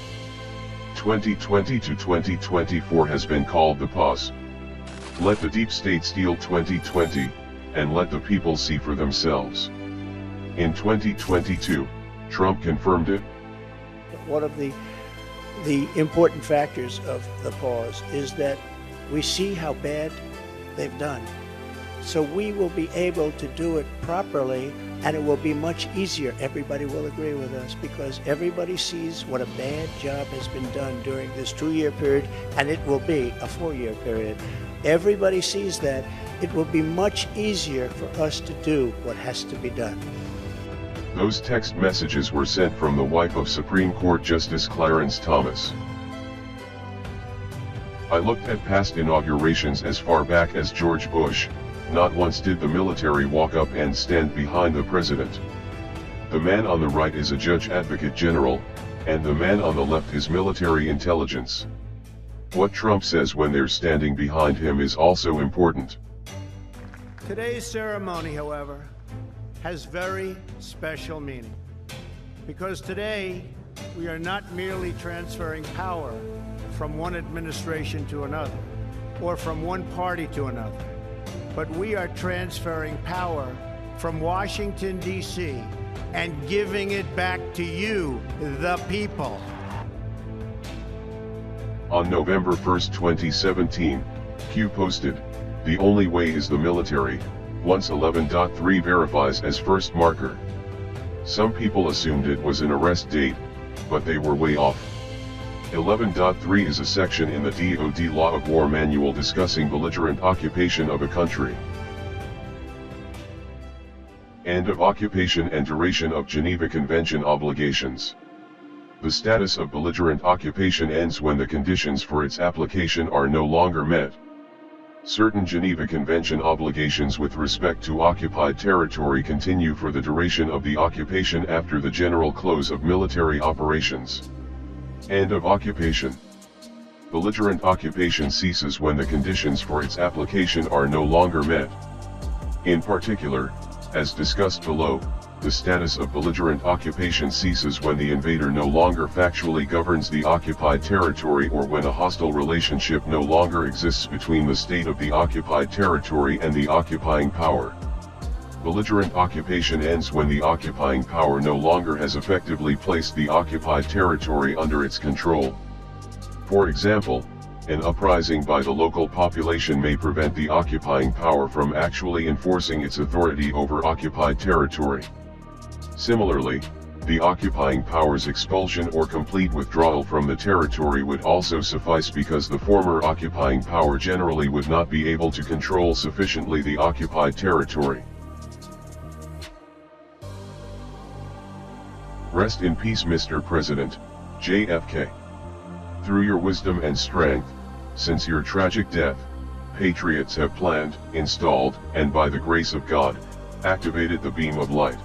2020 to 2024 has been called the pause. Let the deep state steal 2020, and let the people see for themselves." In 2022, Trump confirmed it. One of the important factors of the pause is that we see how bad they've done. So we will be able to do it properly, and it will be much easier. Everybody will agree with us because everybody sees what a bad job has been done during this 2-year period, and it will be a 4-year period. Everybody sees that. It will be much easier for us to do what has to be done. Those text messages were sent from the wife of Supreme Court Justice Clarence Thomas. "I looked at past inaugurations as far back as George Bush. Not once did the military walk up and stand behind the president. The man on the right is a judge advocate general, and the man on the left is military intelligence. What Trump says when they're standing behind him is also important." Today's ceremony, however, has very special meaning. Because today, we are not merely transferring power from one administration to another, or from one party to another, but we are transferring power from Washington, D.C., and giving it back to you, the people. On November 1, 2017, Q posted, "The only way is the military, once 11.3 verifies as first marker." Some people assumed it was an arrest date, but they were way off. 11.3 is a section in the DoD Law of War Manual discussing belligerent occupation of a country. End of occupation and duration of Geneva Convention obligations. The status of belligerent occupation ends when the conditions for its application are no longer met. Certain Geneva Convention obligations with respect to occupied territory continue for the duration of the occupation after the general close of military operations. End of occupation. Belligerent occupation ceases when the conditions for its application are no longer met. In particular, as discussed below, the status of belligerent occupation ceases when the invader no longer factually governs the occupied territory or when a hostile relationship no longer exists between the state of the occupied territory and the occupying power. Belligerent occupation ends when the occupying power no longer has effectively placed the occupied territory under its control. For example, an uprising by the local population may prevent the occupying power from actually enforcing its authority over occupied territory. Similarly, the occupying power's expulsion or complete withdrawal from the territory would also suffice because the former occupying power generally would not be able to control sufficiently the occupied territory. Rest in peace, Mr. President, JFK. Through your wisdom and strength, since your tragic death, patriots have planned, installed, and by the grace of God, activated the beam of light.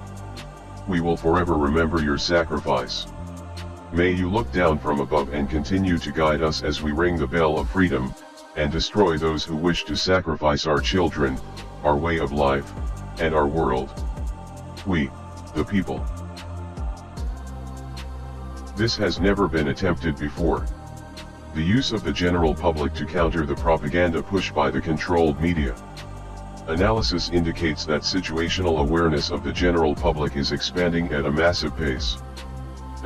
We will forever remember your sacrifice. May you look down from above and continue to guide us as we ring the bell of freedom, and destroy those who wish to sacrifice our children, our way of life, and our world. We, the people. This has never been attempted before. The use of the general public to counter the propaganda push by the controlled media. Analysis indicates that situational awareness of the general public is expanding at a massive pace.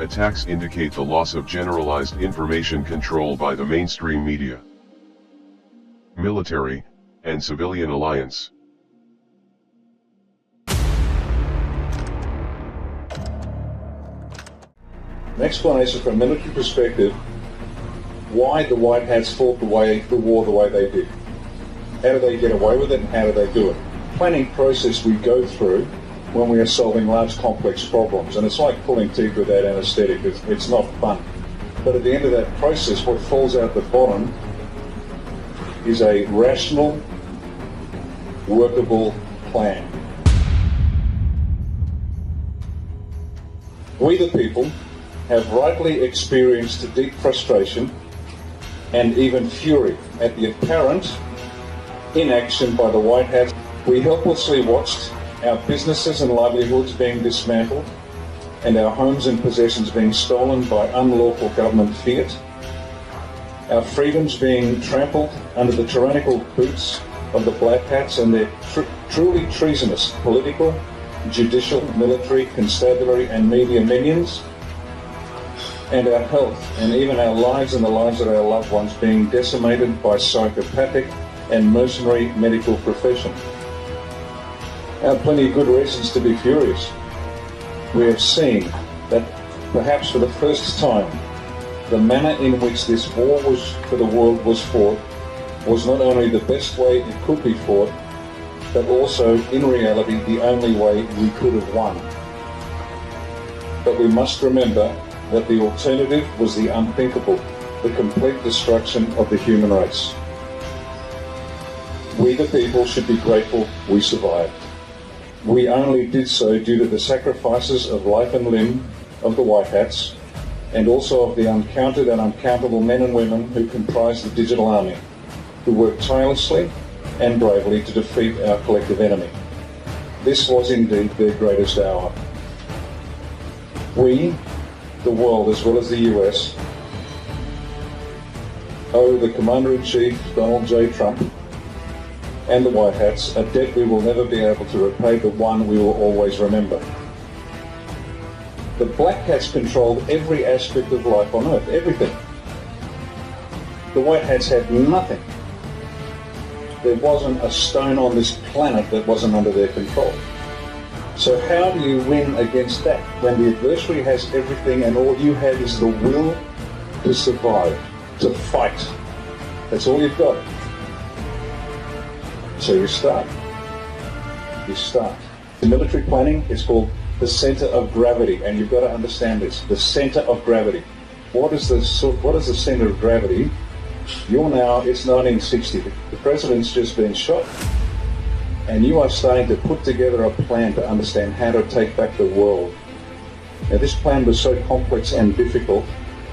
Attacks indicate the loss of generalized information control by the mainstream media. Military, and civilian alliance. An explanation from a military perspective why the White Hats fought the war the way they did. How do they get away with it and how do they do it? Planning process we go through when we are solving large complex problems, and it's like pulling teeth without anaesthetic. It's not fun. But at the end of that process, what falls out the bottom is a rational, workable plan. We the people have rightly experienced deep frustration and even fury at the apparent inaction by the White Hats. We helplessly watched our businesses and livelihoods being dismantled and our homes and possessions being stolen by unlawful government fiat, our freedoms being trampled under the tyrannical boots of the Black Hats and their truly treasonous political, judicial, military, constabulary and media minions, and our health and even our lives and the lives of our loved ones being decimated by psychopathic and mercenary medical profession. I have plenty of good reasons to be furious. We have seen that perhaps for the first time, the manner in which this war for the world was fought was not only the best way it could be fought, but also, in reality, the only way we could have won. But we must remember that the alternative was the unthinkable, the complete destruction of the human race. We the people should be grateful we survived. We only did so due to the sacrifices of life and limb of the White Hats, and also of the uncounted and uncountable men and women who comprise the digital army, who worked tirelessly and bravely to defeat our collective enemy. This was indeed their greatest hour. We, the world as well as the US, owe the Commander-in-Chief, Donald J. Trump, and the White Hats a debt we will never be able to repay, but one we will always remember. The Black Hats controlled every aspect of life on Earth, everything. The White Hats had nothing. There wasn't a stone on this planet that wasn't under their control. So how do you win against that when the adversary has everything and all you have is the will to survive, to fight? That's all you've got. So you start. You start. The military planning is called the center of gravity, and you've got to understand this. The center of gravity. What is the center of gravity? It's 1960. The president's just been shot. And you are starting to put together a plan to understand how to take back the world. Now, this plan was so complex and difficult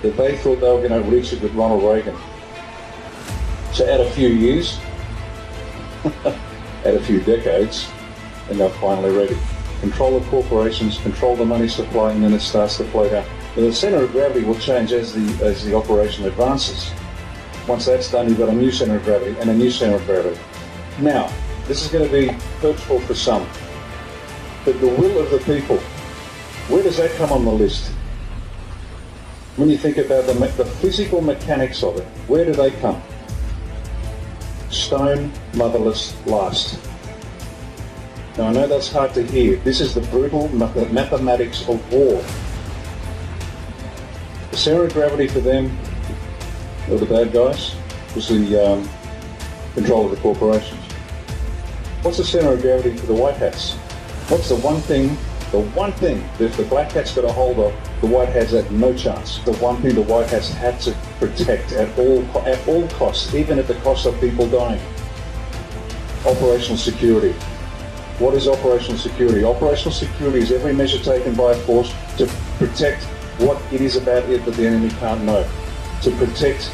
that they thought they were going to reach it with Ronald Reagan. So add a few years, add a few decades, and they're finally ready. Control the corporations, control the money supply, and then it starts to flow down. And the center of gravity will change as the operation advances. Once that's done, you've got a new center of gravity and a new center of gravity. Now, this is going to be hurtful for some, but the will of the people, where does that come on the list? When you think about the physical mechanics of it, where do they come? Stone, motherless, last. Now I know that's hard to hear. This is the brutal mathematics of war. The center of gravity for them, or the bad guys, was the control of the corporations. What's the center of gravity for the White Hats? What's the one thing that if the Black Hats got a hold of, the White Hats had no chance. The one thing the White Hats had to protect at all costs, even at the cost of people dying. Operational security. What is operational security? Operational security is every measure taken by a force to protect what it is about it that the enemy can't know. To protect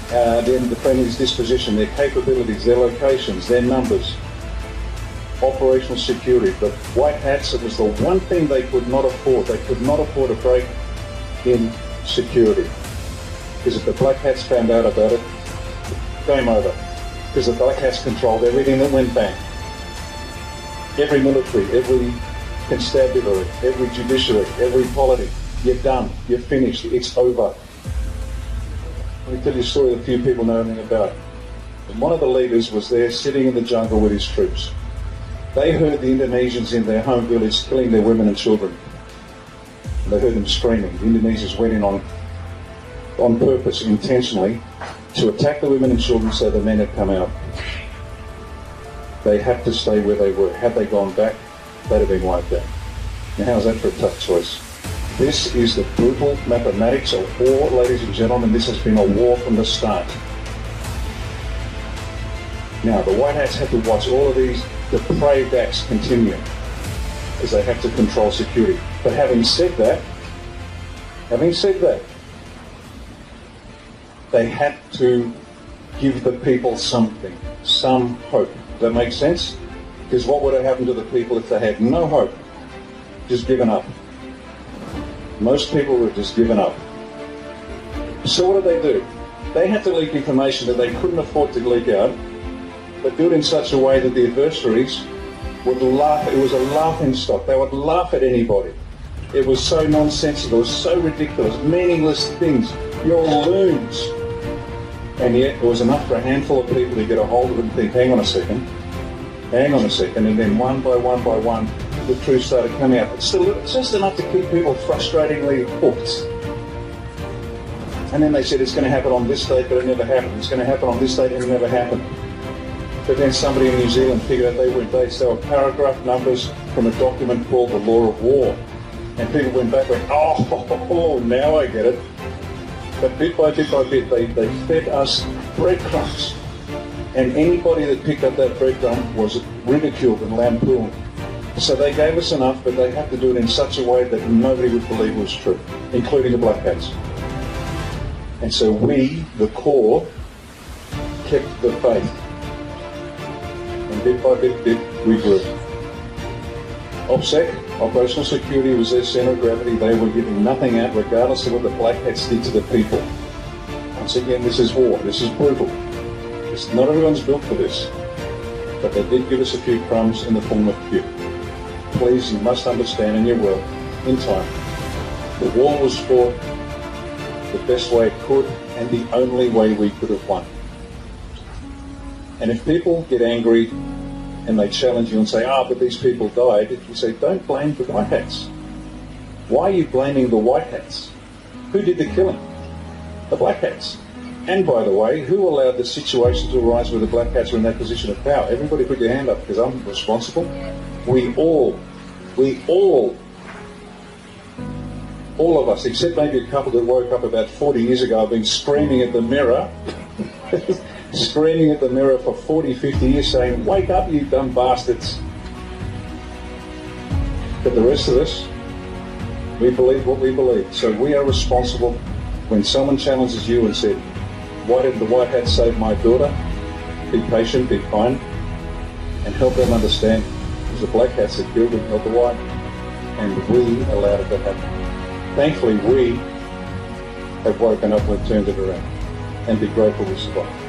the friendly's disposition, their capabilities, their locations, their numbers. Operational security. The White Hats, it was the one thing they could not afford. They could not afford a break in security. Because if the Black Hats found out about it, game over. Because the Black Hats controlled everything that went bang. Every military, every constabulary, every judiciary, every polity. You're done. You're finished. It's over. Let me tell you a story that few people know anything about. And one of the leaders was there sitting in the jungle with his troops. They heard the Indonesians in their home village killing their women and children. They heard them screaming. The Indonesians went in on purpose, intentionally, to attack the women and children so the men had come out. They had to stay where they were. Had they gone back, they'd have been wiped out. Now how's that for a tough choice? This is the brutal mathematics of war, ladies and gentlemen. This has been a war from the start. Now, the White Hats have to watch all of these depraved acts continue as they have to control security. But having said that, they had to give the people something, some hope. Does that make sense? Because what would have happened to the people if they had no hope? Just given up. Most people would have just given up. So what did they do? They had to leak information that they couldn't afford to leak out, but do it in such a way that the adversaries would laugh. It was a laughing stock. They would laugh at anybody. It was so nonsensical, it was so ridiculous, meaningless things. You're loons. And yet there was enough for a handful of people to get a hold of it and think, hang on a second, and then one by one, the truth started coming out. It's just enough to keep people frustratingly hooked. And then they said it's going to happen on this date, but it never happened. It's going to happen on this date, and it never happened. But then somebody in New Zealand figured out they were paragraph numbers from a document called the Law of War. And people went back and went, oh, now I get it. But bit by bit, they fed us breadcrumbs. And anybody that picked up that breadcrumb was ridiculed and lampooned. So they gave us enough, but they had to do it in such a way that nobody would believe was true, including the Black Hats. And so we, the core, kept the faith. And bit by bit, we grew. OPSEC, Operational Security, was their centre of gravity. They were giving nothing out, regardless of what the Black Hats did to the people. Once again, this is war. This is brutal. Not everyone's built for this. But they did give us a few crumbs in the form of cute. Please, you must understand, and you will, in time, the war was fought the best way it could and the only way we could have won. And if people get angry and they challenge you and say, but these people died, you say, don't blame the White Hats. Why are you blaming the White Hats? Who did the killing? The Black Hats. And by the way, who allowed the situation to arise where the Black Hats were in that position of power? Everybody put your hand up, because I'm responsible. We all of us, except maybe a couple that woke up about 40 years ago, have been screaming at the mirror, screaming at the mirror for 40, 50 years saying, wake up, you dumb bastards. But the rest of us, we believe what we believe. So we are responsible. When someone challenges you and said, why didn't the White Hats save my daughter? Be patient, be kind, and help them understand it was the Black Hats that killed them, not the White. And we allowed it to happen. Thankfully, we have woken up and turned it around. And be grateful we survived.